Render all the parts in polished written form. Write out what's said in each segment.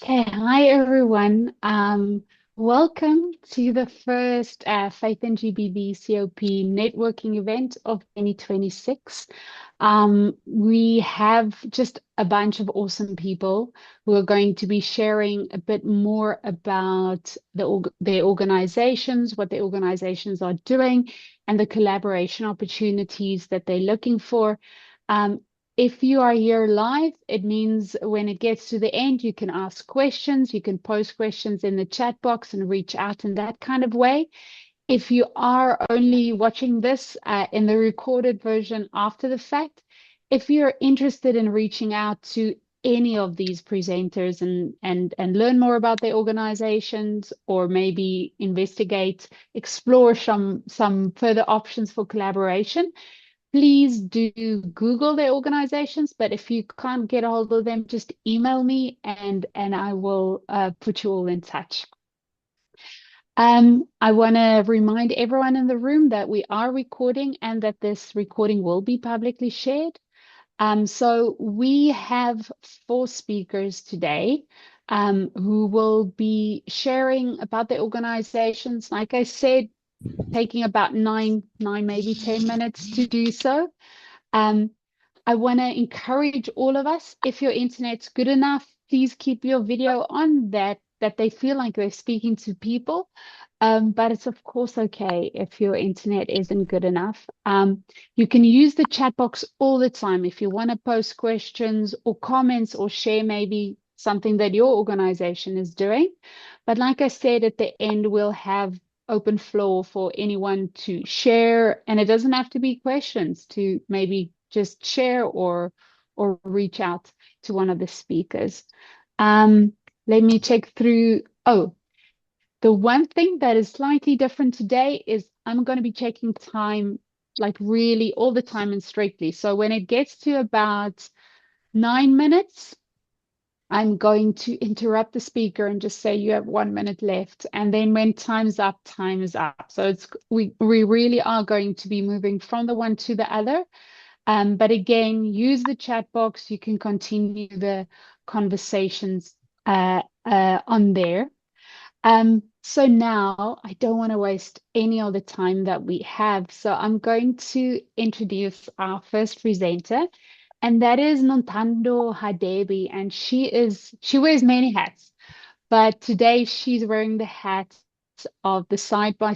Okay, hi everyone. Welcome to the first Faith and GBV COP networking event of 2026. We have just a bunch of awesome people who are going to be sharing a bit more about their organizations, what their organizations are doing, and the collaboration opportunities that they're looking for. Um, if you are here live, it means when it gets to the end, you can ask questions, you can post questions in the chat box and reach out in that kind of way. If you are only watching this in the recorded version after the fact, if you're interested in reaching out to any of these presenters and learn more about their organizations or maybe investigate, explore some further options for collaboration, please do Google their organizations, but if you can't get a hold of them, just email me and I will put you all in touch. I want to remind everyone in the room that we are recording and that this recording will be publicly shared. So we have four speakers today who will be sharing about their organizations. Like I said, taking about nine, maybe 10 minutes to do so. Um, I want to encourage all of us, if your internet's good enough, please keep your video on that they feel like they're speaking to people. But it's of course okay if your internet isn't good enough. You can use the chat box all the time if you want to post questions or comments or share maybe something that your organization is doing. But like I said, at the end, we'll have open floor for anyone to share, and it doesn't have to be questions, to maybe just share or reach out to one of the speakers. Let me check through. Oh, the one thing that is slightly different today is I'm going to be checking time like really all the time and strictly. So when it gets to about 9 minutes, I'm going to interrupt the speaker and just say you have 1 minute left. And then when time's up, time is up. So we really are going to be moving from the one to the other. But again, use the chat box. You can continue the conversations on there. So now I don't want to waste any of the time that we have. So I'm going to introduce our first presenter, and that is Nontando Hadebi. And she wears many hats, but today she's wearing the hat of the side by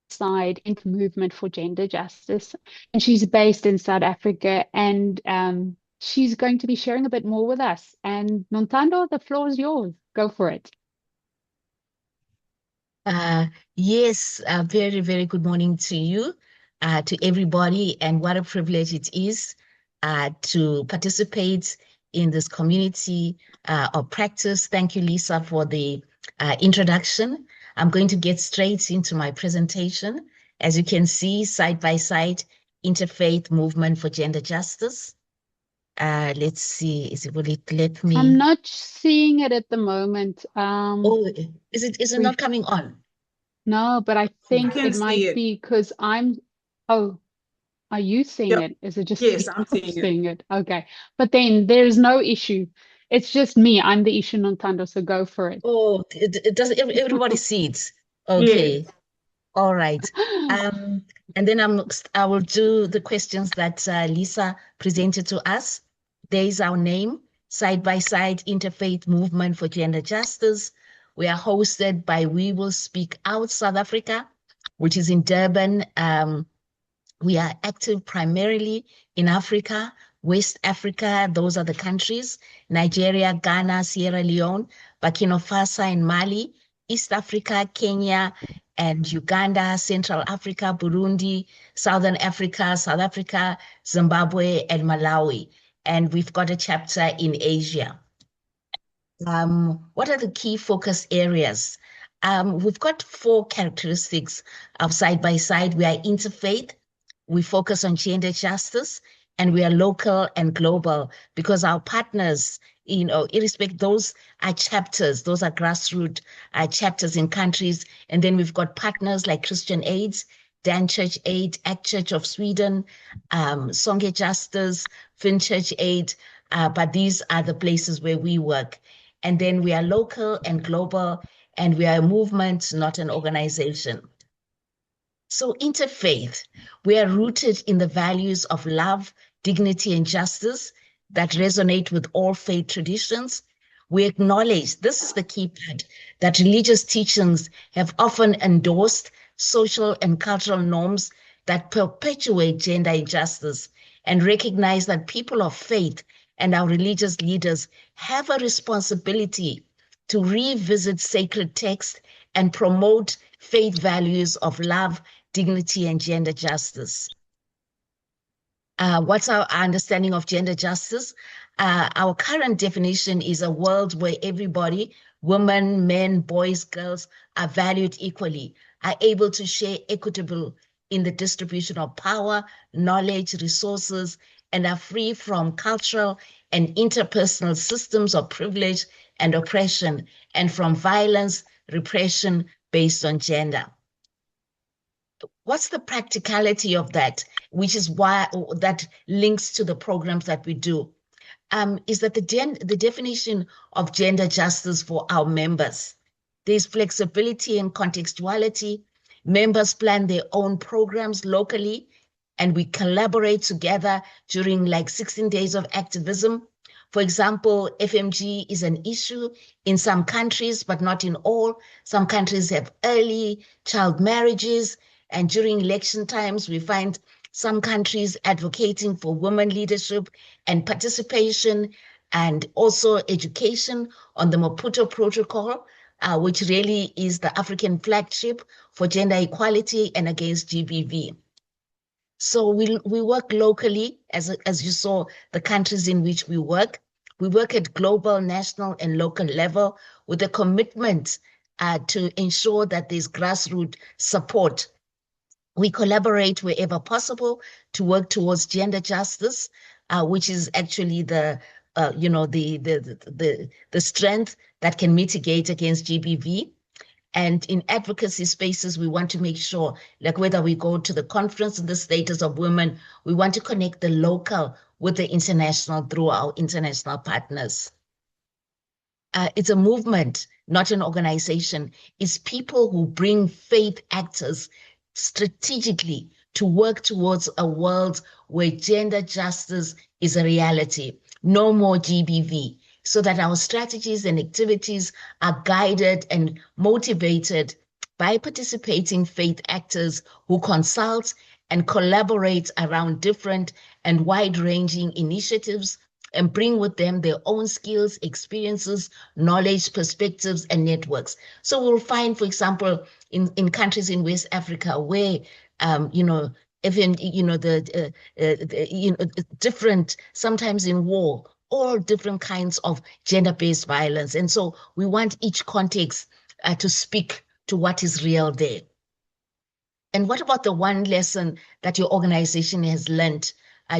side in movement for gender justice. And she's based in South Africa, and she's going to be sharing a bit more with us. And Nontando, the floor is yours. Go for it. Uh, yes, very, very good morning to you, to everybody, and what a privilege it is to participate in this community of practice. Thank you, Lisa, for the introduction. I'm going to get straight into my presentation. As you can see, side by side, interfaith movement for gender justice. Let's see, will it let I'm me? not seeing it at the moment. Oh, is it We not coming on? No, but I I think can it see might it. be because I'm. Oh, are you seeing Yep. it? Is it just Yes, me I'm seeing it. seeing it? Okay, but then there's no issue. It's just me. I'm the issue, Nintendo. So go for it. Oh, it does everybody see it? Yes. Okay, all right. Um, and then I will do the questions that Lisa presented to us. There is our name, Side by Side Interfaith Movement for Gender Justice. We are hosted by We Will Speak Out South Africa, which is in Durban. We are active primarily in Africa, West Africa, those are the countries, Nigeria, Ghana, Sierra Leone, Burkina Faso and Mali, East Africa, Kenya, and Uganda, Central Africa, Burundi, Southern Africa, South Africa, Zimbabwe, and Malawi. And we've got a chapter in Asia. What are the key focus areas? We've got four characteristics of side by side. We are interfaith, we focus on gender justice, and we are local and global because our partners, irrespective, those are chapters, those are grassroots chapters in countries. And then we've got partners like Christian AIDS, Dan Church Aid, Act Church of Sweden, Songe Justice, Fin Church Aid, but these are the places where we work. And then we are local and global, and we are a movement, not an organization. So interfaith, we are rooted in the values of love, dignity, and justice that resonate with all faith traditions. We acknowledge, this is the key part, that religious teachings have often endorsed social and cultural norms that perpetuate gender injustice, and recognize that people of faith and our religious leaders have a responsibility to revisit sacred texts and promote faith values of love, dignity, and gender justice. What's our understanding of gender justice? Our current definition is a world where everybody, women, men, boys, girls, are valued equally, are able to share equitable in the distribution of power, knowledge, resources, and are free from cultural and interpersonal systems of privilege and oppression, and from violence, repression based on gender. What's the practicality of that, which is why that links to the programs that we do, is that the definition of gender justice for our members. There's flexibility and contextuality. Members plan their own programs locally, and we collaborate together during like 16 days of activism. For example, FMG is an issue in some countries, but not in all. Some countries have early child marriages, and during election times, we find some countries advocating for women leadership and participation, and also education on the Maputo Protocol, which really is the African flagship for gender equality and against GBV. So we work locally, as you saw, the countries in which we work. We work at global, national, and local level with a commitment to ensure that there's grassroots support. We collaborate wherever possible to work towards gender justice, which is actually the strength that can mitigate against GBV. And in advocacy spaces, we want to make sure, like whether we go to the conference on the status of women, we want to connect the local with the international through our international partners. It's a movement, not an organization. It's people who bring faith actors strategically to work towards a world where gender justice is a reality. No more GBV, so that our strategies and activities are guided and motivated by participating faith actors who consult and collaborate around different and wide-ranging initiatives and bring with them their own skills, experiences, knowledge, perspectives, and networks. So we'll find, for example, in countries in West Africa where, even, different, sometimes in war, all different kinds of gender-based violence. And so we want each context to speak to what is real there. And what about the one lesson that your organization has learned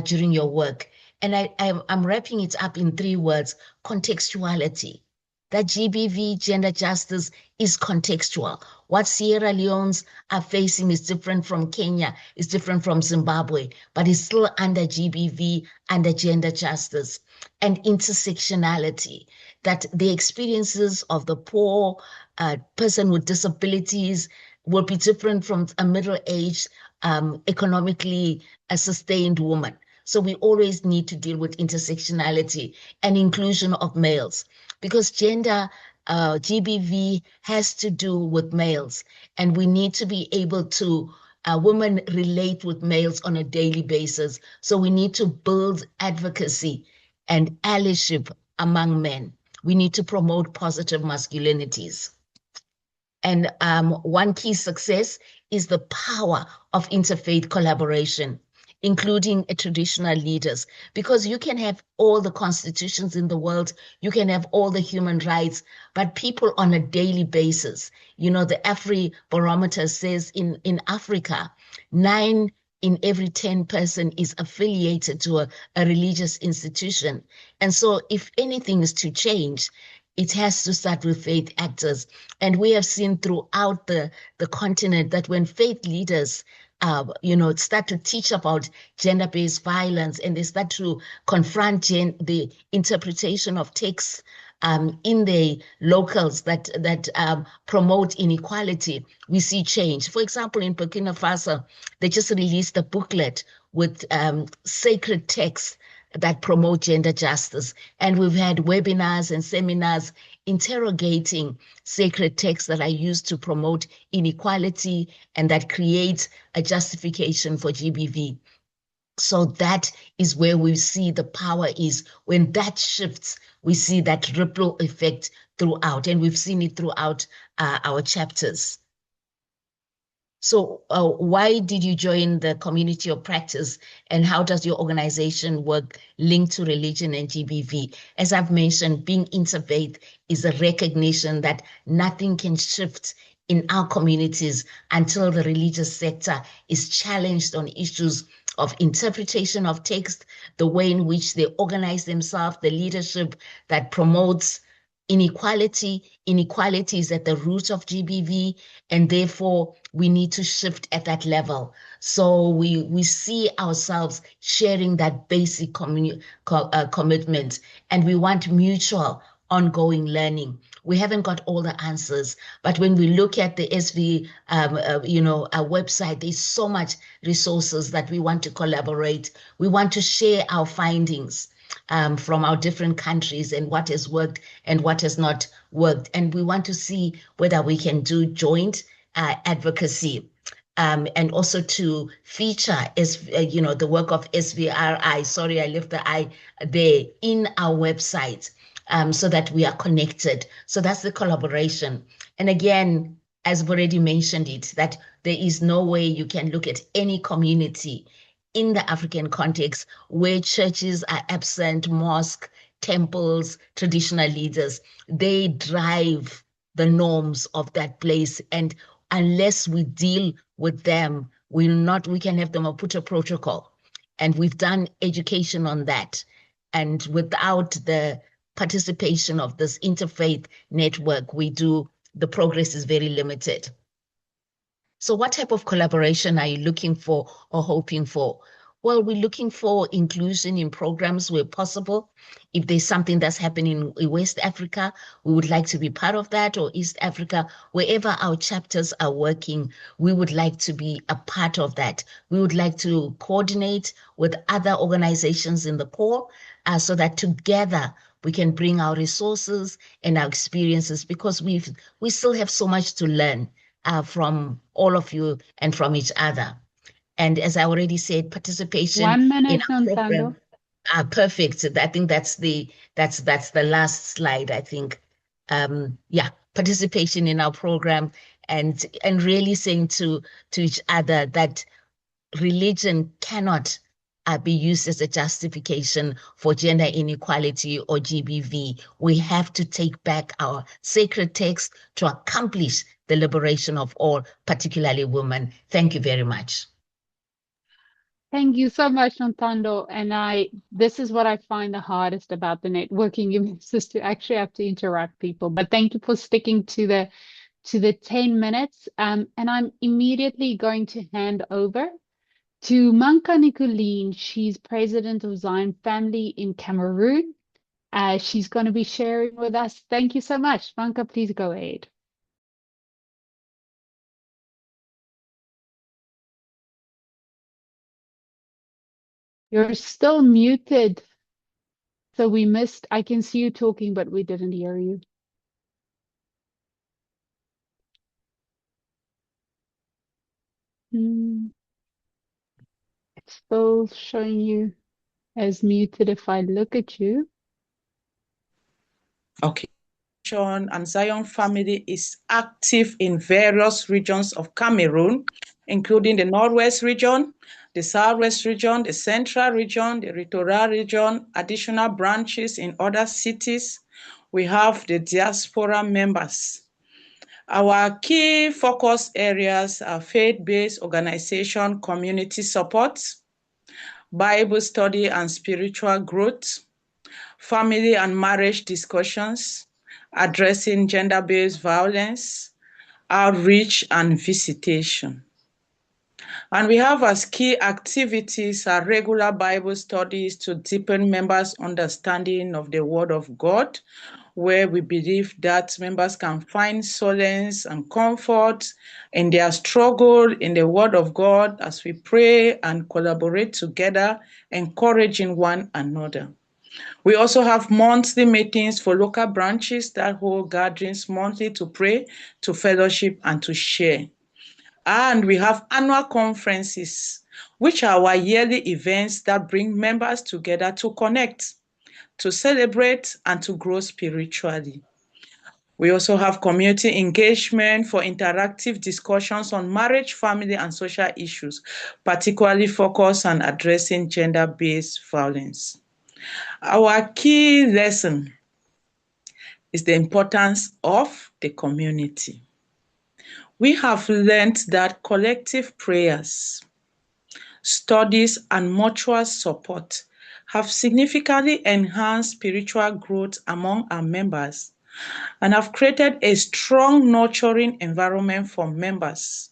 during your work? And I'm wrapping it up in 3 words: contextuality. That GBV, gender justice, is contextual. What Sierra Leones are facing is different from Kenya, is different from Zimbabwe, but it's still under GBV, under gender justice. And intersectionality, that the experiences of the poor, person with disabilities will be different from a middle-aged, economically sustained woman. So we always need to deal with intersectionality and inclusion of males, because gender GBV has to do with males, and we need to be able to, women relate with males on a daily basis. So we need to build advocacy and allyship among men. We need to promote positive masculinities. And one key success is the power of interfaith collaboration, including traditional leaders, because you can have all the constitutions in the world, you can have all the human rights, but people on a daily basis, the Afri-barometer says in Africa, 9 in every 10 person is affiliated to a religious institution. And so if anything is to change, it has to start with faith actors. And we have seen throughout the continent that when faith leaders start to teach about gender-based violence, and they start to confront the interpretation of texts in the locals that promote inequality, we see change. For example, in Burkina Faso, they just released a booklet with sacred texts that promote gender justice. And we've had webinars and seminars interrogating sacred texts that are used to promote inequality and that create a justification for GBV. So that is where we see the power is. When that shifts, we see that ripple effect throughout, and we've seen it throughout our chapters. So why did you join the community of practice, and how does your organization work linked to religion and GBV? As I've mentioned, being interfaith is a recognition that nothing can shift in our communities until the religious sector is challenged on issues of interpretation of text, the way in which they organize themselves, the leadership that promotes inequality. Inequality is at the root of GBV, and therefore we need to shift at that level. So we see ourselves sharing that basic commitment, and we want mutual ongoing learning. We haven't got all the answers, but when we look at the SV, our website, there's so much resources that we want to collaborate. We want to share our findings from our different countries and what has worked and what has not worked. And we want to see whether we can do joint advocacy and also to feature the work of SVRI. Sorry, I left the I there in our website so that we are connected. So that's the collaboration. And again, as I've already mentioned it, that there is no way you can look at any community in the African context where churches are absent, mosque, temples, traditional leaders. They drive the norms of that place. And unless we deal with them, we can have them put a protocol. And we've done education on that. And without the participation of this interfaith network, the progress is very limited. So what type of collaboration are you looking for or hoping for? Well, we're looking for inclusion in programs where possible. If there's something that's happening in West Africa, we would like to be part of that, or East Africa, wherever our chapters are working, we would like to be a part of that. We would like to coordinate with other organizations in the core so that together we can bring our resources and our experiences, because we still have so much to learn from all of you and from each other. And as I already said, participation 1 in minute, our Nontando. program, perfect. I think that's the last slide, I think. Participation in our program and really saying to each other that religion cannot be used as a justification for gender inequality or GBV. We have to take back our sacred text to accomplish the liberation of all, particularly women. Thank you very much. Thank you so much, Nontando. And this is what I find the hardest about the networking events, is to actually have to interact people. But thank you for sticking to the 10 minutes. And I'm immediately going to hand over to Manka Nicoline. She's president of Zion Family in Cameroon. She's going to be sharing with us. Thank you so much. Manka, please go ahead. You're still muted. So I can see you talking, but we didn't hear you. It's still showing you as muted if I look at you. Okay. And Zion Family is active in various regions of Cameroon, including the Northwest region, the Southwest region, the Central region, the Littoral region, additional branches in other cities. We have the diaspora members. Our key focus areas are faith-based organization, community support, Bible study and spiritual growth, family and marriage discussions, addressing gender-based violence, outreach and visitation. And we have as key activities our regular Bible studies to deepen members' understanding of the Word of God, where we believe that members can find solace and comfort in their struggle in the Word of God as we pray and collaborate together, encouraging one another. We also have monthly meetings for local branches that hold gatherings monthly to pray, to fellowship, and to share. And we have annual conferences, which are our yearly events that bring members together to connect, to celebrate, and to grow spiritually. We also have community engagement for interactive discussions on marriage, family, and social issues, particularly focused on addressing gender-based violence. Our key lesson is the importance of the community. We have learned that collective prayers, studies, and mutual support have significantly enhanced spiritual growth among our members and have created a strong, nurturing environment for members,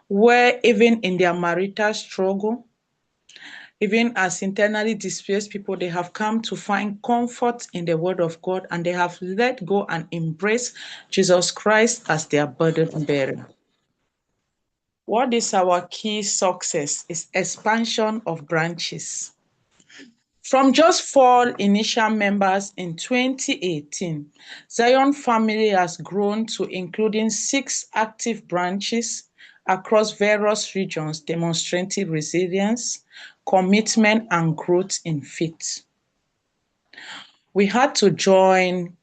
where even in their marital struggle, even as internally displaced people, they have come to find comfort in the Word of God, and they have let go and embrace Jesus Christ as their burden bearer. What is our key success is expansion of branches. From just 4 initial members in 2018, Zion Family has grown to including 6 active branches across various regions, demonstrating resilience, commitment, and growth in faith. We had to join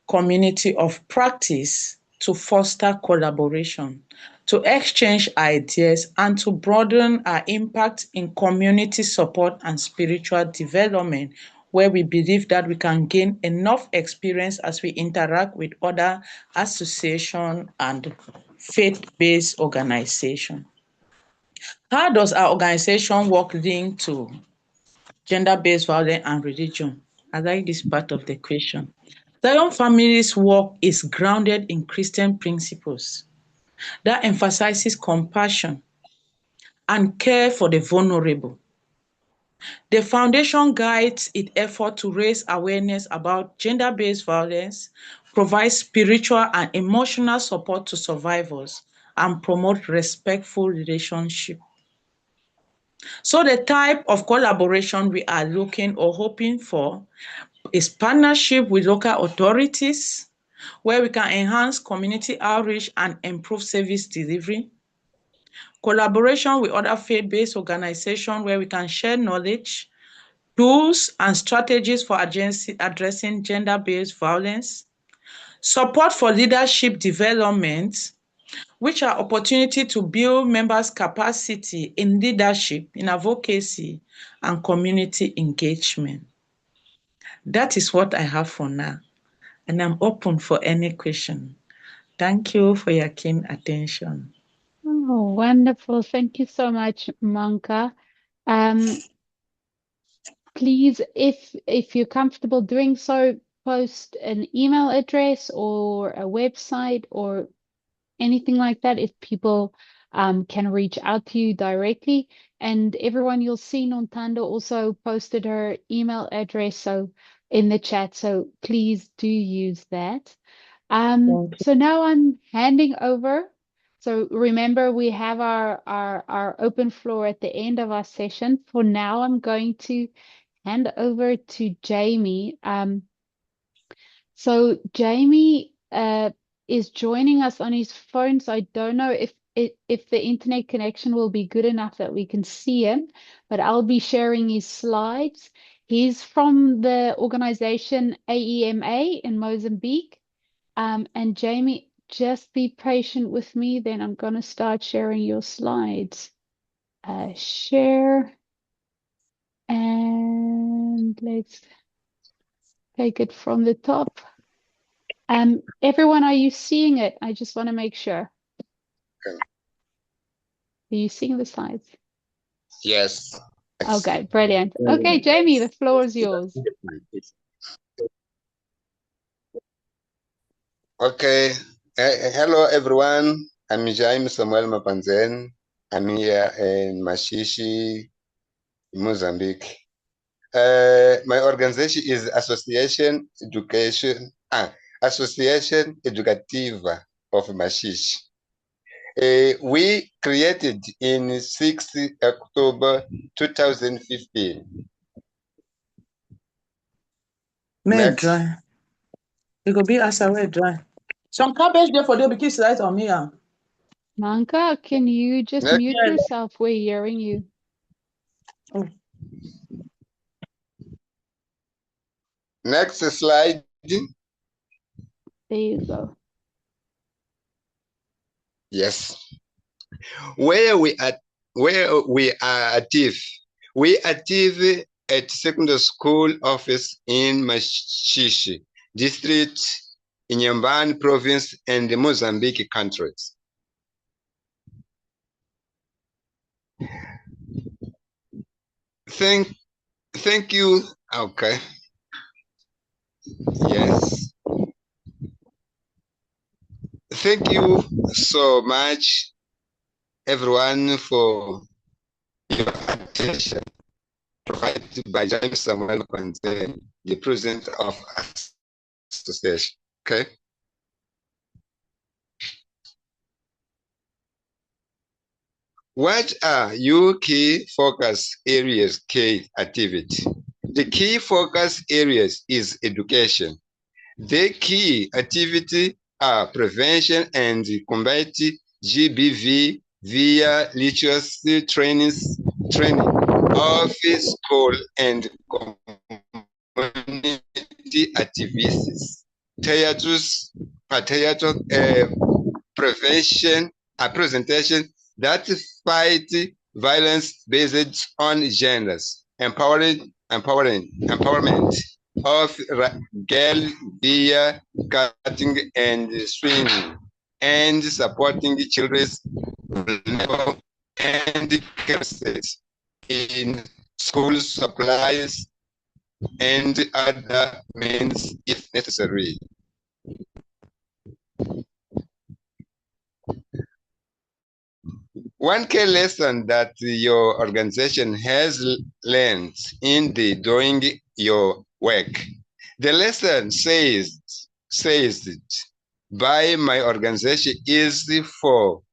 community of practice to foster collaboration, to exchange ideas, and to broaden our impact in community support and spiritual development, where we believe that we can gain enough experience as we interact with other associations and faith-based organizations. How does our organization work linked to gender-based violence and religion? I like this part of the question. Zion Family's work is grounded in Christian principles that emphasizes compassion and care for the vulnerable. The foundation guides its effort to raise awareness about gender-based violence, provide spiritual and emotional support to survivors, and promote respectful relationships. So the type of collaboration we are looking or hoping for is partnership with local authorities, where we can enhance community outreach and improve service delivery. Collaboration with other faith-based organizations, where we can share knowledge, tools, and strategies for addressing gender-based violence. Support for leadership development, which are opportunities to build members' capacity in leadership, in advocacy, and community engagement. That is what I have for now, and I'm open for any question. Thank you for your keen attention. Oh, wonderful. Thank you so much, Manka. Please, if you're comfortable doing so, post an email address or a website or anything like that if people can reach out to you directly. And everyone, you'll see Nontando also posted her email address so in the chat, so please do use that. So now I'm handing over. So remember, we have our open floor at the end of our session. For now, I'm going to hand over to Jamie. So Jamie is joining us on his phone, so I don't know if the internet connection will be good enough that we can see him, but I'll be sharing his slides. He's from the organization AEMA in Mozambique. And Jamie, just be patient with me, then I'm going to start sharing your slides. Share, and let's take it from the top. Everyone, are you seeing it? I just want to make sure. Are you seeing the slides? Yes. Okay, brilliant. Okay, Jamie, the floor is yours. Okay. Hello, everyone. I'm Jaime Samuel Mapanzen. I'm here in Mashishi, Mozambique. My organization is Association Educativa of Mashishi. We created in 6 October 2015. May dry. It could be as I dry. Some cabbage there for the because right on me. Manka, can you just Next. mute yourself? We're hearing you. Oh. Next slide. There you go. Yes. Where we are active. We active at secondary school office in Mashishi district, in Yambani province and the Mozambique countries. Thank you. Okay. Yes. Thank you so much, everyone, for your attention provided by James Samuel Kwanze, the president of association. Okay. What are your key focus areas, key activity? The key focus areas is education. The key activity are prevention and combat GBV via literacy training of school and community activities. Prevention, a presentation that fight violence based on genders, empowerment of girl via cutting and swinging, and supporting children's level and capacities in school supplies and other means if necessary. One key lesson that your organization has learned in doing your work. The lesson says by my organization is for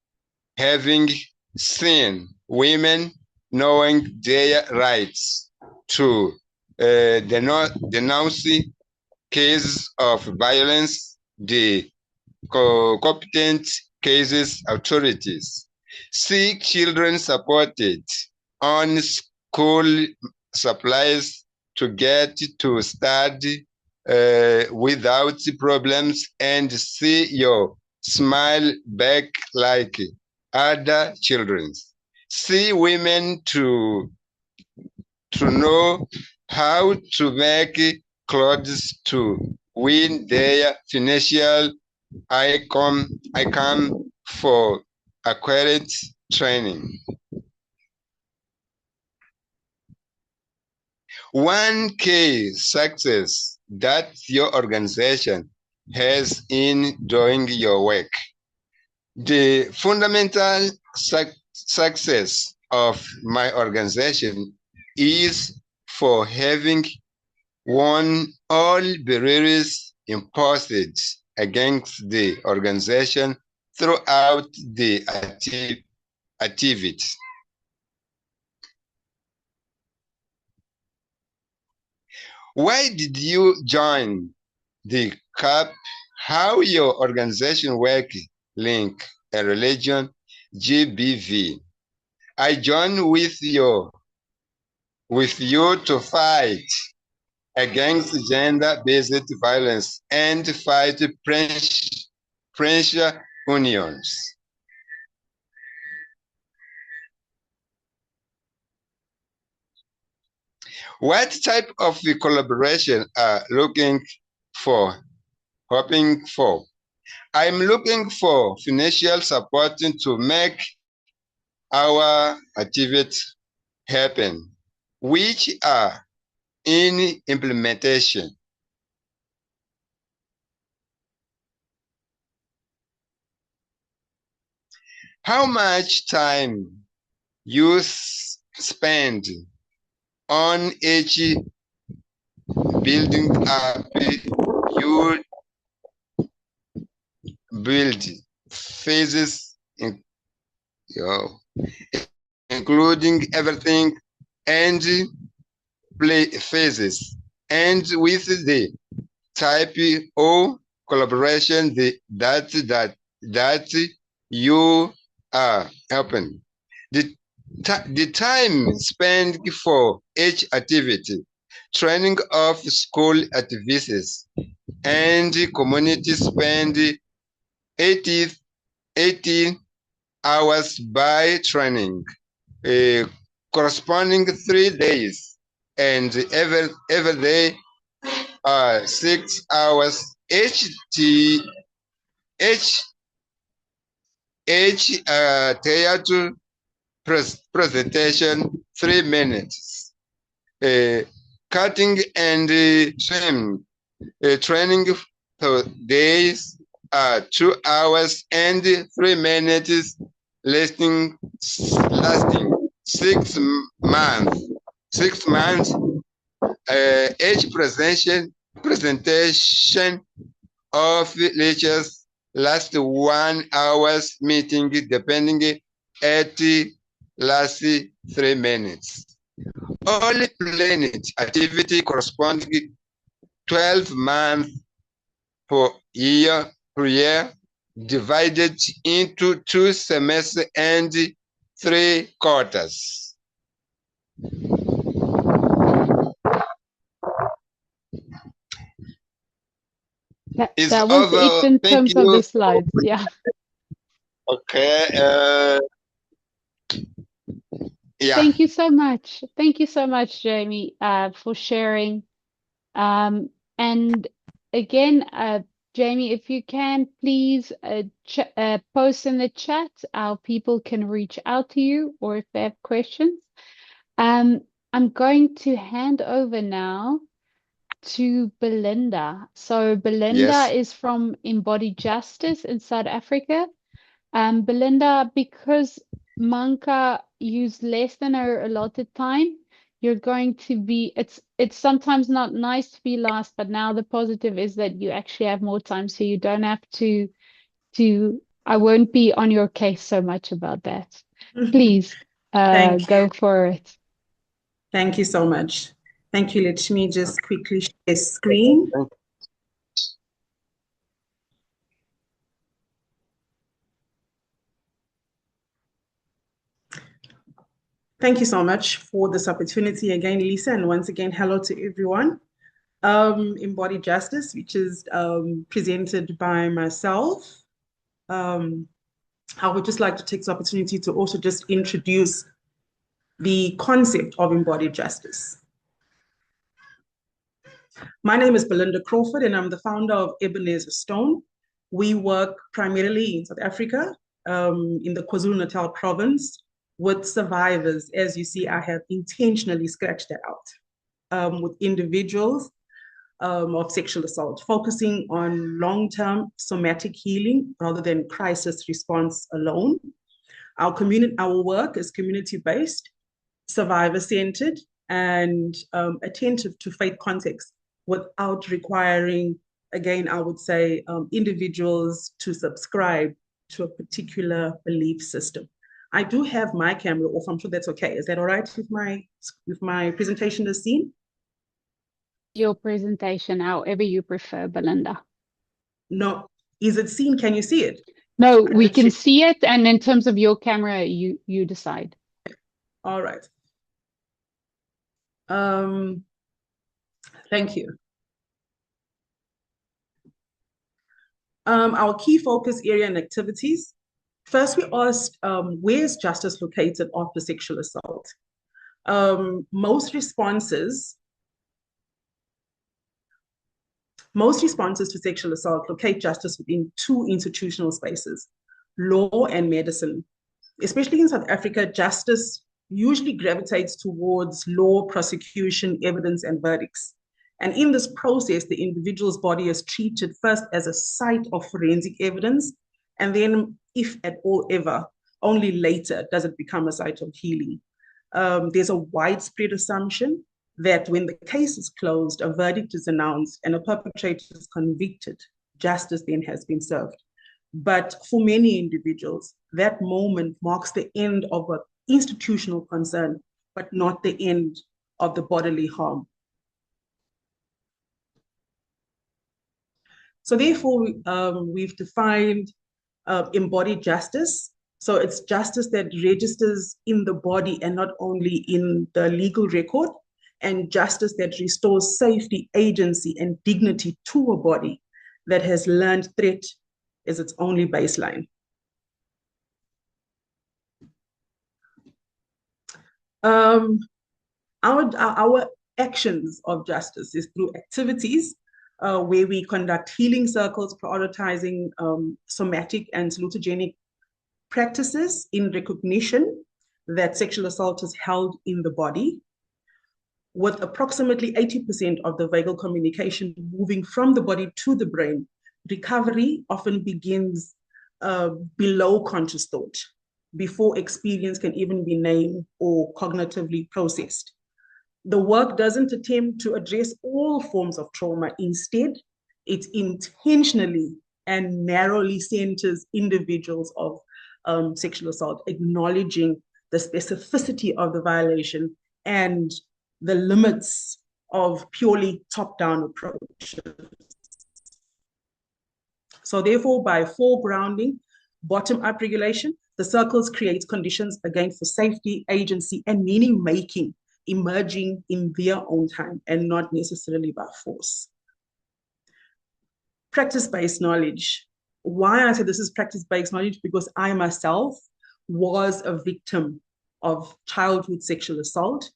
having seen women knowing their rights to denounce cases of violence, the competent cases authorities. See children supported on school supplies to get to study without problems and see your smile back like other children. See women to know how to make clothes to win their financial income for acquired training. One key success that your organization has in doing your work. The fundamental success of my organization is for having won all barriers imposed against the organization throughout the activity. Why did you join the CoP? How your organization work link a religion, GBV. I joined with you to fight against gender-based violence and fight pressure unions. What type of collaboration are hoping for? I'm looking for financial support to make our activity happen, which are in implementation. How much time you spend on each building up you build phases including everything and play phases, and with the type of collaboration that you are helping. The time spent for each activity, training of school activities, and community spend 80 hours by training, corresponding 3 days, and every day 6 hours. Each theater presentation 3 minutes. Cutting and swimming training per days 2 hours and 3 minutes, lasting 6 months. 6 months. Each presentation of lectures last 1 hour's meeting, depending at last 3 minutes. All planned activity corresponding 12 months per year, divided into 2 semesters and 3 quarters. That was it in terms of the slides, yeah. Okay. Yeah. Thank you so much. Thank you so much, Jamie, for sharing. And again, Jamie, if you can, please post in the chat. Our people can reach out to you, or if they have questions. I'm going to hand over now to Belinda. So Belinda is from Embodied Justice in South Africa. Belinda, because Manka used less than her allotted time, you're going to be, it's sometimes not nice to be last, but now the positive is that you actually have more time, so you don't have to I won't be on your case so much about that. Please go for it. Thank you so much. Thank you. Let me just quickly share screen. Thank you so much for this opportunity again, Lisa, and once again, hello to everyone. Embodied Justice, which is presented by myself. I would just like to take this opportunity to also just introduce the concept of embodied justice. My name is Belinda Crawford, and I'm the founder of Ebenezer Stone. We work primarily in South Africa, in the KwaZulu-Natal province, with survivors. As you see, I have intentionally scratched that out, with individuals of sexual assault, focusing on long-term somatic healing rather than crisis response alone. Our work is community-based, survivor-centered, and attentive to faith context without requiring, again, I would say, individuals to subscribe to a particular belief system. I do have my camera off. I'm sure that's okay. Is that all right with my presentation is seen? Your presentation, however you prefer, Belinda. No, is it seen? Can you see it? No, we can see it, and in terms of your camera, you decide. All right. Thank you. Our key focus area and activities. First, we asked, where is justice located after sexual assault? Most responses to sexual assault locate justice within 2 institutional spaces, law and medicine. Especially in South Africa, justice usually gravitates towards law, prosecution, evidence, and verdicts. And in this process, the individual's body is treated first as a site of forensic evidence, and then, if at all ever, only later does it become a site of healing. There's a widespread assumption that when the case is closed, a verdict is announced, and a perpetrator is convicted, justice then has been served. But for many individuals, that moment marks the end of an institutional concern, but not the end of the bodily harm. So therefore, we've defined embodied justice. So it's justice that registers in the body and not only in the legal record, and justice that restores safety, agency, and dignity to a body that has learned threat as its only baseline. Our actions of justice is through activities where we conduct healing circles, prioritizing somatic and salutogenic practices in recognition that sexual assault is held in the body, with approximately 80% of the vagal communication moving from the body to the brain. Recovery often begins below conscious thought, before experience can even be named or cognitively processed. The work doesn't attempt to address all forms of trauma. Instead, it intentionally and narrowly centers individuals of sexual assault, acknowledging the specificity of the violation and the limits of purely top-down approaches. So therefore, by foregrounding bottom-up regulation, the circles create conditions again for safety, agency, and meaning-making emerging in their own time and not necessarily by force. Practice-based knowledge. Why I say this is practice-based knowledge? Because I myself was a victim of childhood sexual assault.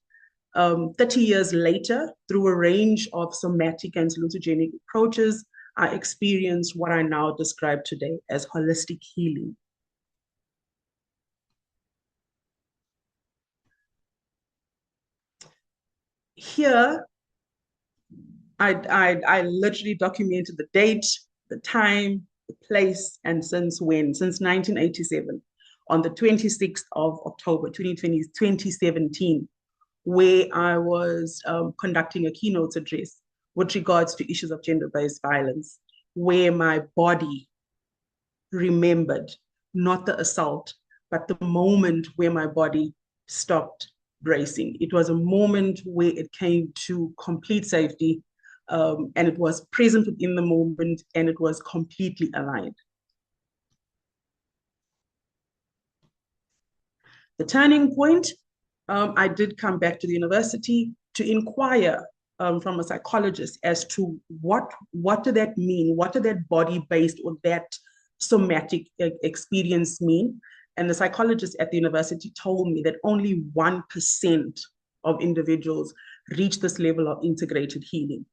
30 years later, through a range of somatic and salutogenic approaches, I experienced what I now describe today as holistic healing. Here, I literally documented the date, the time, the place, and since when, since 1987, on the 26th of October, 2017, where I was conducting a keynote address with regards to issues of gender-based violence, where my body remembered not the assault, but the moment where my body stopped bracing. It was a moment where it came to complete safety, and it was present within the moment, and it was completely aligned. The turning point, I did come back to the university to inquire from a psychologist as to what did that mean? What did that body-based or that somatic experience mean? And the psychologist at the university told me that only 1% of individuals reach this level of integrated healing.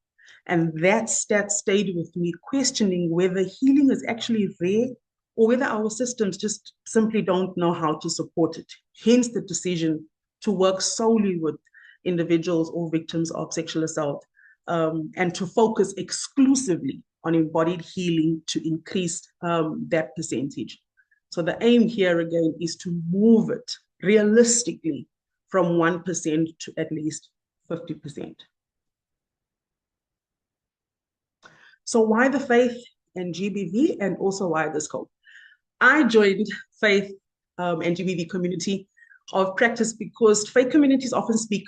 And that stat stayed with me, questioning whether healing is actually rare or whether our systems just simply don't know how to support it. Hence the decision to work solely with individuals or victims of sexual assault, and to focus exclusively on embodied healing to increase that percentage. So the aim here again is to move it realistically from 1% to at least 50%. So why the faith and GBV, and also why this CoP? I joined faith and GBV community of practice because faith communities often speak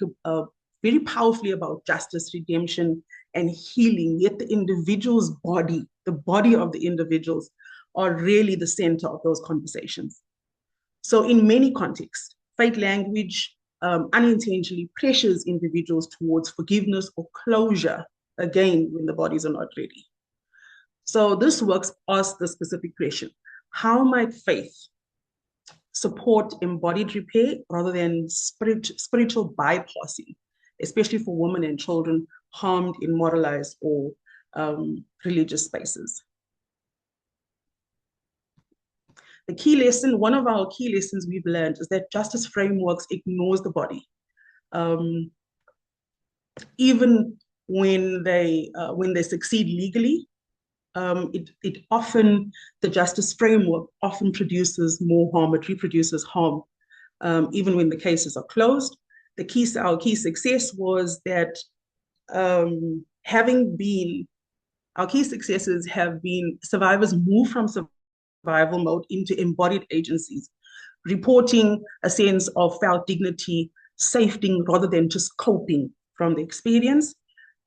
very powerfully about justice, redemption, and healing, yet the individual's body, the body of the individuals, are really the center of those conversations. So in many contexts, faith language unintentionally pressures individuals towards forgiveness or closure, again, when the bodies are not ready. So this work asks the specific question: how might faith support embodied repair rather than spiritual bypassing, especially for women and children harmed in moralized or religious spaces? The key lesson, one of our key lessons we've learned, is that justice frameworks ignores the body. Even when they succeed legally, the justice framework often produces more harm, it reproduces harm, even when the cases are closed. Our key success was that our key successes have been survivors move from survival mode into embodied agencies, reporting a sense of felt dignity, safety, rather than just coping from the experience.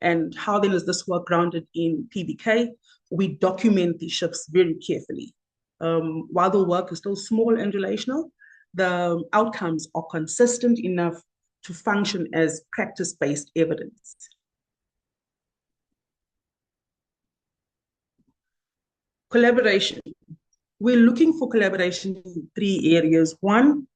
And how then is this work grounded in PBK? We document these shifts very carefully. While the work is still small and relational, the outcomes are consistent enough to function as practice-based evidence. Collaboration. We're looking for collaboration in 3 areas. 1,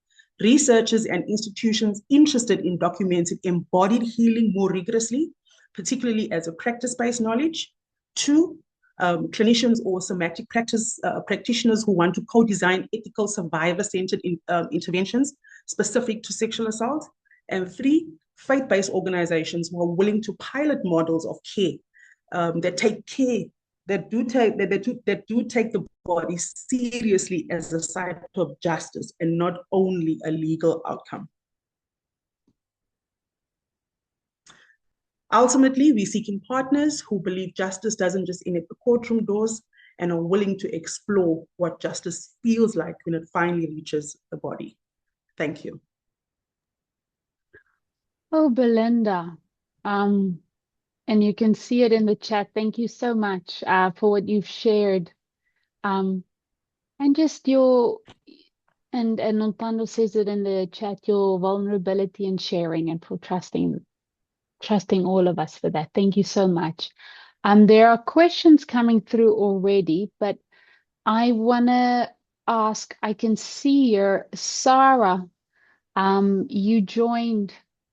researchers and institutions interested in documenting embodied healing more rigorously, particularly as a practice-based knowledge. 2, clinicians or somatic practitioners who want to co-design ethical survivor-centered interventions specific to sexual assault. And 3, faith-based organizations who are willing to pilot models of care that do take the body seriously as a site of justice and not only a legal outcome. Ultimately, we're seeking partners who believe justice doesn't just end at the courtroom doors and are willing to explore what justice feels like when it finally reaches the body. Thank you. Oh, Belinda, and you can see it in the chat. Thank you so much for what you've shared. And just and Nontando says it in the chat, your vulnerability and sharing, and for trusting all of us for that. Thank you so much. There are questions coming through already, but I want to ask, I can see here, Sarah, you joined,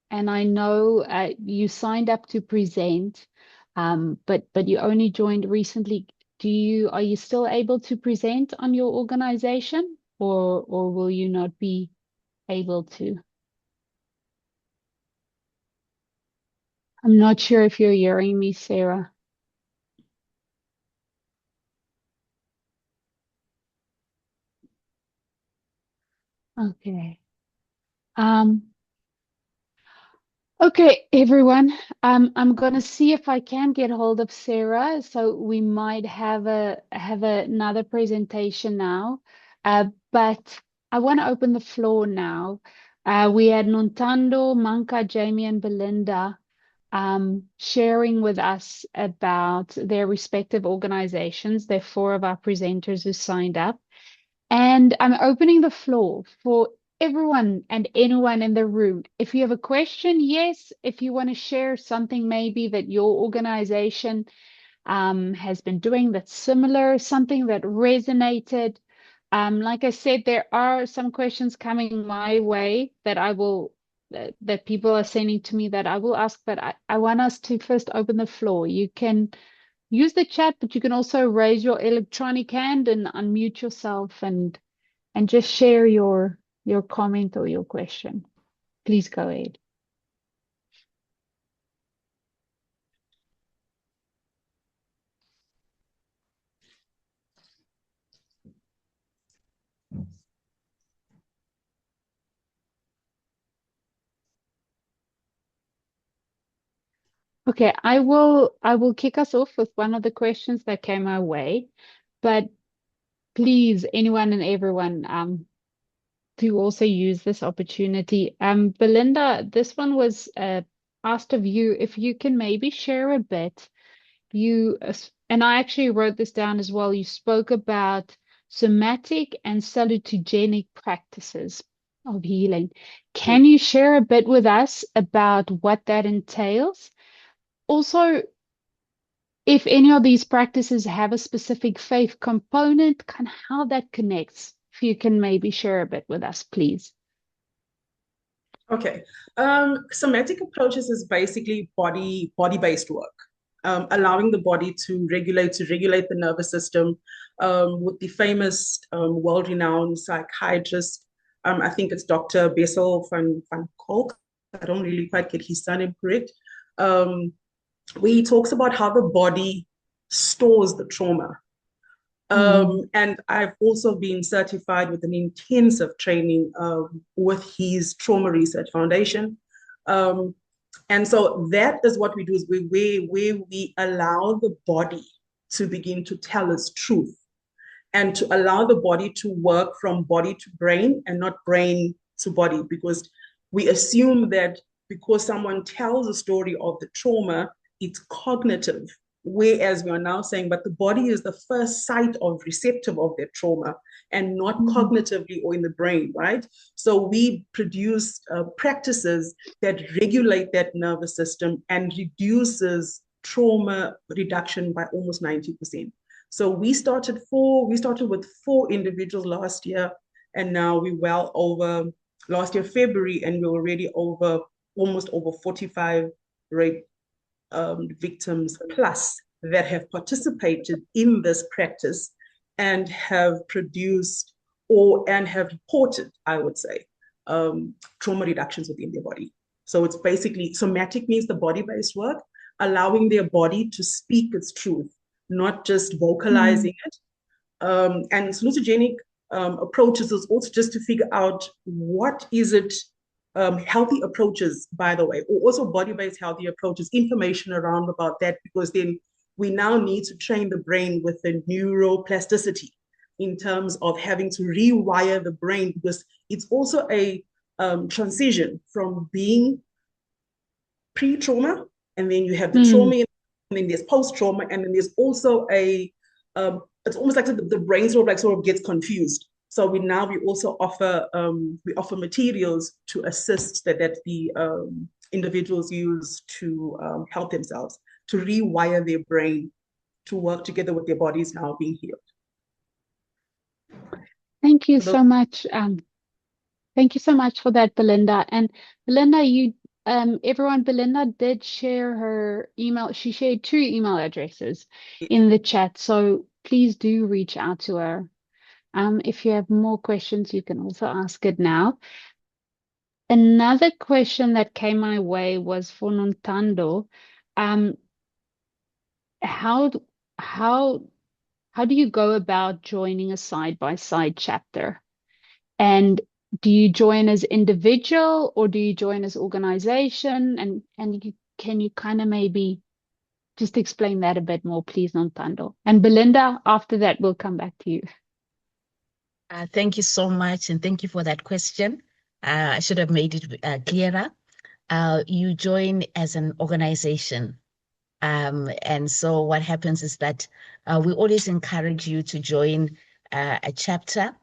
and I know you signed up to present, but you only joined recently. Are you still able to present on your organization, or will you not be able to? I'm not sure if you're hearing me, Sarah. Okay. Okay, everyone. I'm gonna see if I can get hold of Sarah. So we might have another presentation now. But I want to open the floor now. We had Nontando, Manka, Jamie, and Belinda sharing with us about their respective organizations. There are 4 of our presenters who signed up. And I'm opening the floor for everyone and anyone in the room. If you have a question, yes. If you want to share something maybe that your organization has been doing that's similar, something that resonated. Like I said, there are some questions coming my way that that people are sending to me that I will ask, but I want us to first open the floor. You can use the chat, but you can also raise your electronic hand and unmute yourself and just share your comment or your question. Please go ahead. Okay, I will kick us off with one of the questions that came my way, but please, anyone and everyone, to also use this opportunity. Belinda, this one was asked of you if you can maybe share a bit. And I actually wrote this down as well. You spoke about somatic and salutogenic practices of healing. Can you share a bit with us about what that entails? Also, if any of these practices have a specific faith component, kind of how that connects, if you can maybe share a bit with us, please. Okay. Somatic approaches is basically body-based work, allowing the body to regulate the nervous system. With the famous world-renowned psychiatrist, I think it's Dr. Bessel van Kolk. I don't really quite get his surname correct. Where he talks about how the body stores the trauma. And I've also been certified with an intensive training with his Trauma Research Foundation. And so that is what we do, is where we allow the body to begin to tell its truth, and to allow the body to work from body to brain and not brain to body, because we assume that because someone tells a story of the trauma, it's cognitive. Whereas we are now saying, but the body is the first site of receptive of their trauma, and not cognitively or in the brain, right? So we produce practices that regulate that nervous system and reduces trauma reduction by almost 90%. So we started with 4 individuals last year, and now we're well over, last year February, and we're already over, almost over 45 rape victims plus that have participated in this practice and have produced and have reported, I would say, trauma reductions within their body. So it's basically, somatic means the body-based work, allowing their body to speak its truth, not just vocalizing it. And hallucinogenic approaches is also just to figure out what is it, healthy approaches, by the way, or also body-based healthy approaches, information around about that, because then we now need to train the brain with the neuroplasticity in terms of having to rewire the brain, because it's also a transition from being pre-trauma, and then you have the trauma, and then there's post-trauma, and then there's also a, it's almost like the brain sort of gets confused. So we also offer materials to assist that the individuals use to help themselves to rewire their brain to work together with their bodies now being healed. Thank you so much. Thank you so much for that, Belinda. And Belinda, everyone, Belinda did share her email. She shared 2 email addresses in the chat, so please do reach out to her. If you have more questions, you can also ask it now. Another question that came my way was for Nontando. How do you go about joining a side-by-side chapter? And do you join as individual, or do you join as organization? And can you kind of maybe just explain that a bit more, please, Nontando? And Belinda, after that, we'll come back to you. Thank you so much, and thank you for that question. I should have made it clearer. You join as an organization. And so what happens is that we always encourage you to join a chapter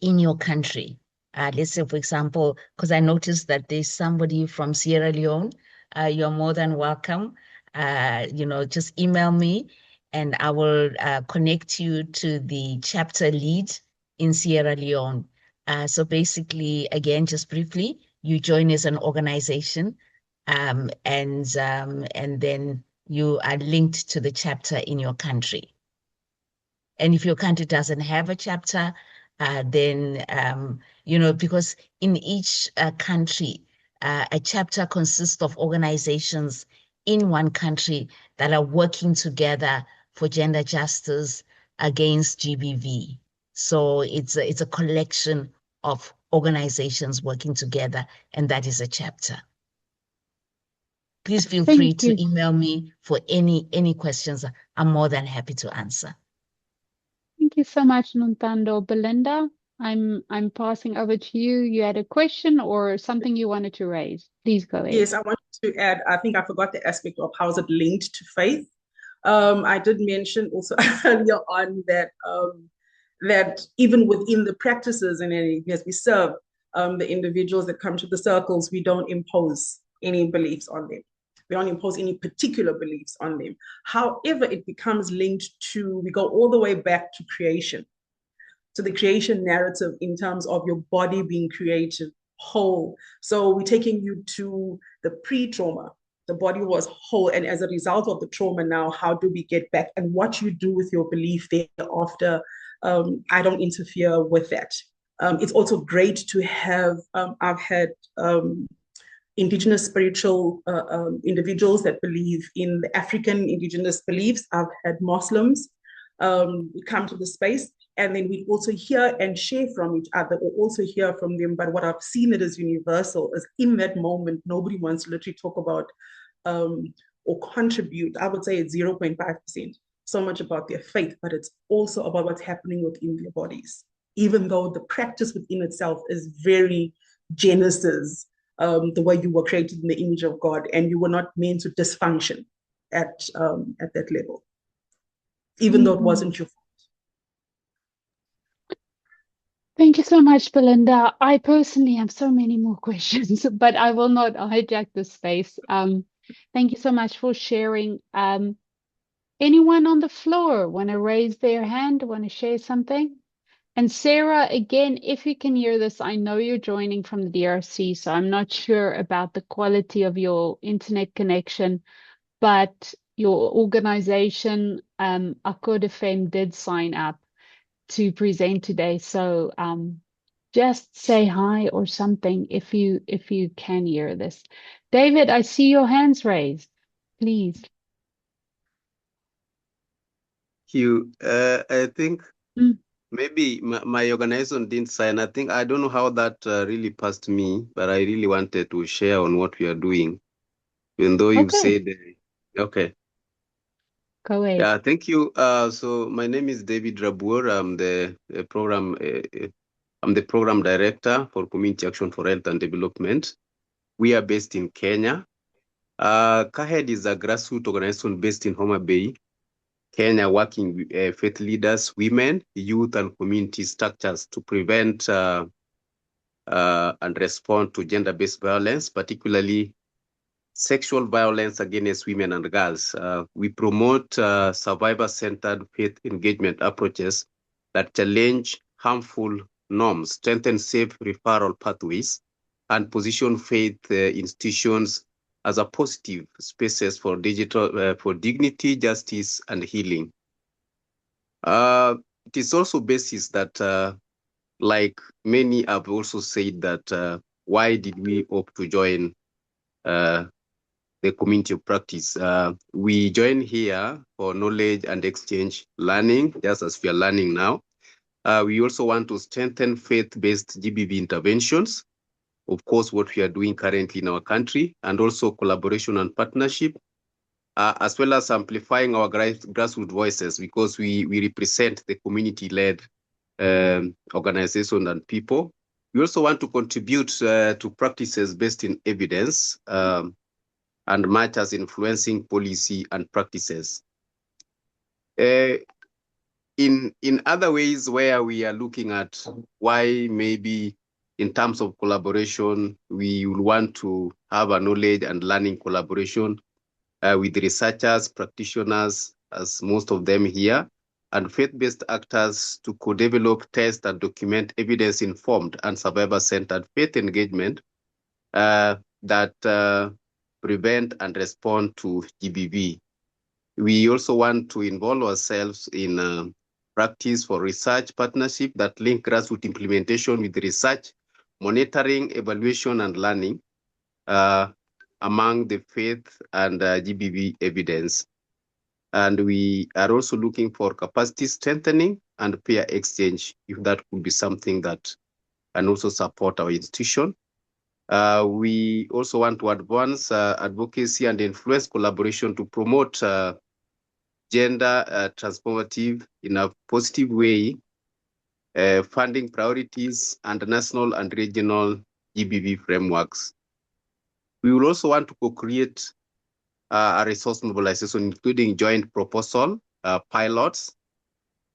in your country. Let's say, for example, because I noticed that there's somebody from Sierra Leone, you're more than welcome. Just email me and I will connect you to the chapter lead in Sierra Leone. So basically, again, just briefly, you join as an organization, and then you are linked to the chapter in your country. And if your country doesn't have a chapter, then, because in each country, a chapter consists of organizations in one country that are working together for gender justice against GBV. So it's a collection of organizations working together, and that is a chapter. Please feel free to email me for any questions. I'm more than happy to answer. Thank you so much, Nontando. Belinda, I'm passing over to you. You had a question or something you wanted to raise. Please go ahead. Yes, I wanted to add, I think I forgot the aspect of how is it linked to faith. I did mention also earlier on that that even within the practices and as we serve the individuals that come to the circles, we don't impose any beliefs on them. We don't impose any particular beliefs on them. However, it becomes linked to, we go all the way back to creation, to the creation narrative in terms of your body being created whole. So we're taking you to the pre-trauma. The body was whole, and as a result of the trauma now, how do we get back? And what you do with your belief thereafter, I don't interfere with that. It's also great to have, I've had indigenous spiritual individuals that believe in the African indigenous beliefs. I've had Muslims come to the space, and then we also hear and share from each other, or also hear from them. But what I've seen that is universal is in that moment, nobody wants to literally talk about or contribute. I would say it's 0.5%. So much about their faith, but it's also about what's happening within their bodies. Even though the practice within itself is very Genesis, the way you were created in the image of God, and you were not meant to dysfunction at that level, even though it wasn't your fault. Thank you so much, Belinda. I personally have so many more questions, but I will not hijack the space. Thank you so much for sharing. Anyone on the floor want to raise their hand, want to share something? And Sarah, again, if you can hear this, I know you're joining from the DRC, so I'm not sure about the quality of your internet connection, but your organization, Accord FM, did sign up to present today. So just say hi or something if you can hear this. David, I see your hands raised. Please. You, I think maybe my organization didn't sign. I don't know how that really passed me, but I really wanted to share on what we are doing, even though you've said, okay. Go ahead. Yeah, thank you. So my name is David Rabur. I'm the program director for Community Action for Health and Development. We are based in Kenya. CAHED is a grassroots organization based in Homa Bay, Kenya, working with faith leaders, women, youth, and community structures to prevent and respond to gender-based violence, particularly sexual violence against women and girls. We promote survivor-centered faith engagement approaches that challenge harmful norms, strengthen safe referral pathways, and position faith institutions as a positive spaces for dignity, justice, and healing. It is also basis that, like many have also said, that why did we opt to join the community of practice? We join here for knowledge and exchange learning, just as we are learning now. We also want to strengthen faith-based GBV interventions, of course, what we are doing currently in our country, and also collaboration and partnership, as well as amplifying our grassroots voices, because we represent the community-led organization and people. We also want to contribute to practices based in evidence, and matters influencing policy and practices. In other ways where we are looking at why maybe in terms of collaboration, we will want to have a knowledge and learning collaboration with researchers, practitioners, as most of them here, and faith-based actors to co-develop, test, and document evidence-informed and survivor-centered faith engagement that prevent and respond to GBV. We also want to involve ourselves in practice for research partnership that link grassroots implementation with research, monitoring, evaluation, and learning among the faith and GBV evidence. And we are also looking for capacity strengthening and peer exchange, if that could be something that can also support our institution. We also want to advance advocacy and influence collaboration to promote gender transformative in a positive way, funding priorities and national and regional GBV frameworks. We will also want to co-create a resource mobilization, including joint proposal, pilots,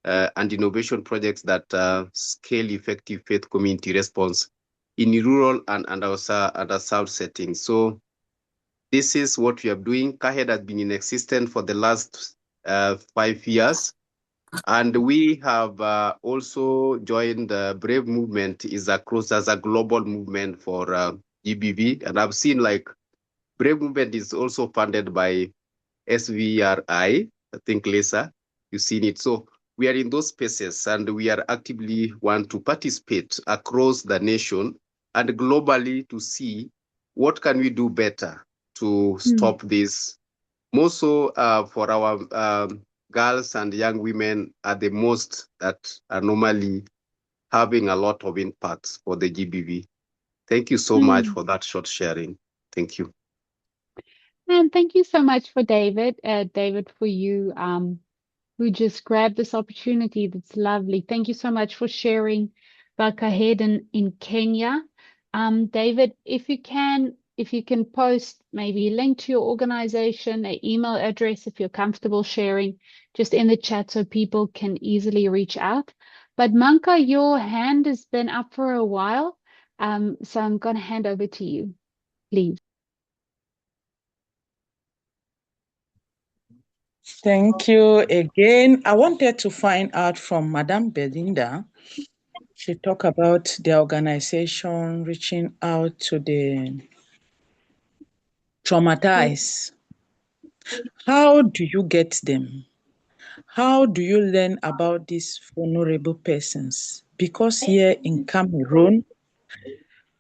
and innovation projects that scale effective faith community response in rural and underserved settings. So this is what we are doing. CAHED has been in existence for the last 5 years. And we have also joined the Brave Movement is across as a global movement for GBV. And I've seen like Brave Movement is also funded by SVRI, I think, Lisa, you've seen it. So we are in those spaces and we are actively want to participate across the nation and globally to see what can we do better to stop this? More so for our girls and young women are the most that are normally having a lot of impacts for the GBV. Thank you so much for that short sharing. Thank you. And thank you so much for David, for you who just grabbed this opportunity. That's lovely. Thank you so much for sharing back ahead in Kenya. David, if you can post maybe a link to your organization, an email address, if you're comfortable sharing, just in the chat so people can easily reach out. But Manka, your hand has been up for a while, so I'm going to hand over to you, please. Thank you again. I wanted to find out from Madame Belinda. She talked about the organization reaching out to the traumatized. How do you get them? How do you learn about these vulnerable persons? Because here in Cameroon,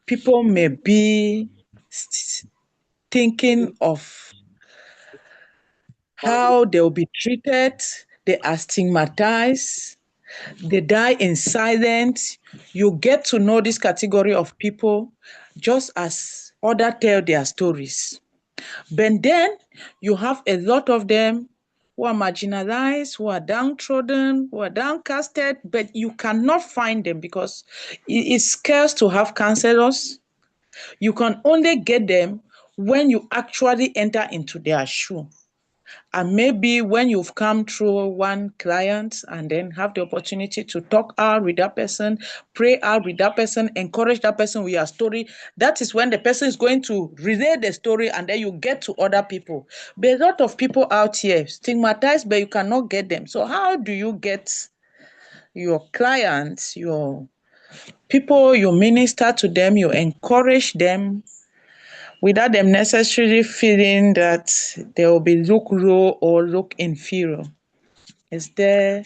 people may be thinking of how they'll be treated. They are stigmatized. They die in silence. You get to know this category of people just as others tell their stories. But then you have a lot of them who are marginalized, who are downtrodden, who are downcasted, but you cannot find them because it's scarce to have counselors. You can only get them when you actually enter into their shoe. And maybe when you've come through one client and then have the opportunity to talk out with that person, pray out with that person, encourage that person with your story, that is when the person is going to relay the story and then you get to other people. But a lot of people out here stigmatized, but you cannot get them. So how do you get your clients, your people, you minister to them, you encourage them without them necessarily feeling that they will be look low or look inferior? Is there?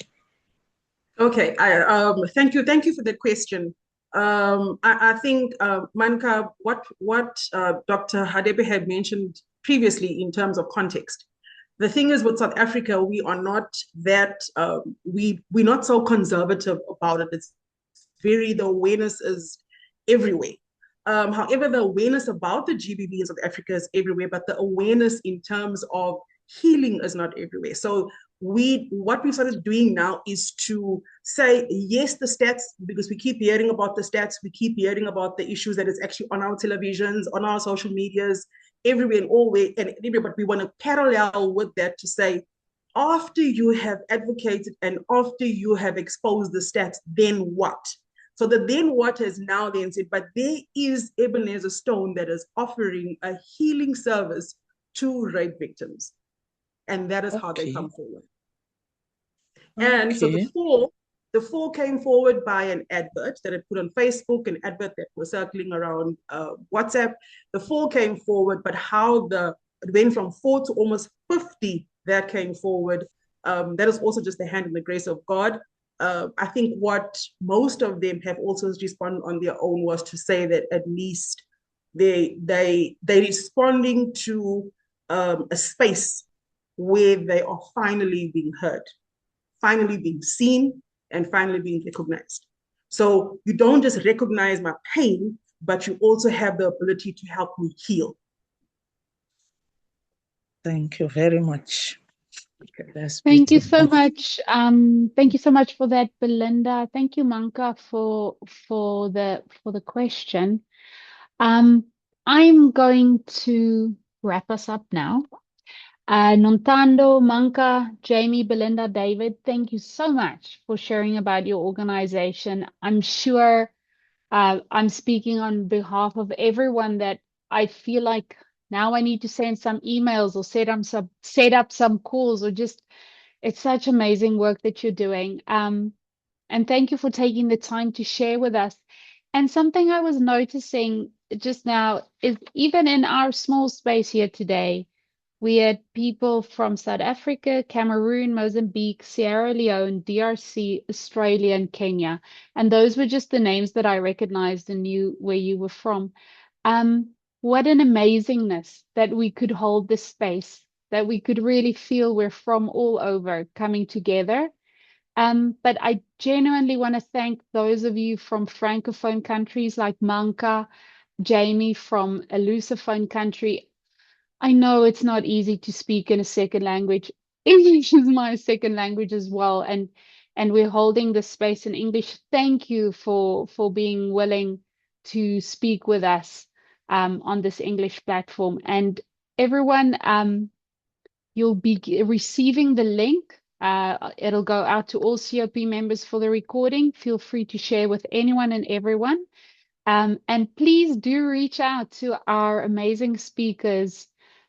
Okay, thank you for the question. I think Manka, what Dr. Hadebe had mentioned previously in terms of context. The thing is, with South Africa, we are not that we're not so conservative about it. It's the awareness is everywhere. However, the awareness about the GBV in South Africa is everywhere, but the awareness in terms of healing is not everywhere. So what we started doing now is to say, yes, the stats, because we keep hearing about the stats, we keep hearing about the issues that is actually on our televisions, on our social medias, everywhere and always, and everywhere, but we want to parallel with that to say, after you have advocated and after you have exposed the stats, then what? So the then what has now then said, but there is Ebenezer Stone that is offering a healing service to rape victims. And that is how they come forward. And so the four came forward by an advert that I put on Facebook, an advert that was circling around WhatsApp. The four came forward, but how it went from 4 to almost 50 that came forward. That is also just the hand and the grace of God. I think what most of them have also responded on their own was to say that at least they responding to a space where they are finally being heard, finally being seen, and finally being recognized. So you don't just recognize my pain, but you also have the ability to help me heal. Thank you very much. Thank you so much. Thank you so much for that, Belinda. Thank you, Manka, for the question. I'm going to wrap us up now. Nontando, Manka, Jamie, Belinda, David, thank you so much for sharing about your organization. I'm sure I'm speaking on behalf of everyone that I feel like now I need to send some emails or set up some calls, or just, it's such amazing work that you're doing. And thank you for taking the time to share with us. And something I was noticing just now is, even in our small space here today, we had people from South Africa, Cameroon, Mozambique, Sierra Leone, DRC, Australia, and Kenya. And those were just the names that I recognized and knew where you were from. What an amazingness that we could hold this space, that we could really feel we're from all over coming together. But I genuinely want to thank those of you from Francophone countries like Manka, Jamie from a Lusophone country. I know it's not easy to speak in a second language. English is my second language as well, and we're holding this space in English. Thank you for being willing to speak with us on this English platform. And everyone, you'll be receiving the link. It'll go out to all COP members for the recording. Feel free to share with anyone and everyone. And please do reach out to our amazing speakers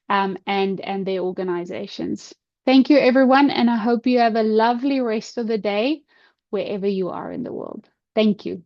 and their organizations. Thank you, everyone, and I hope you have a lovely rest of the day wherever you are in the world. Thank you.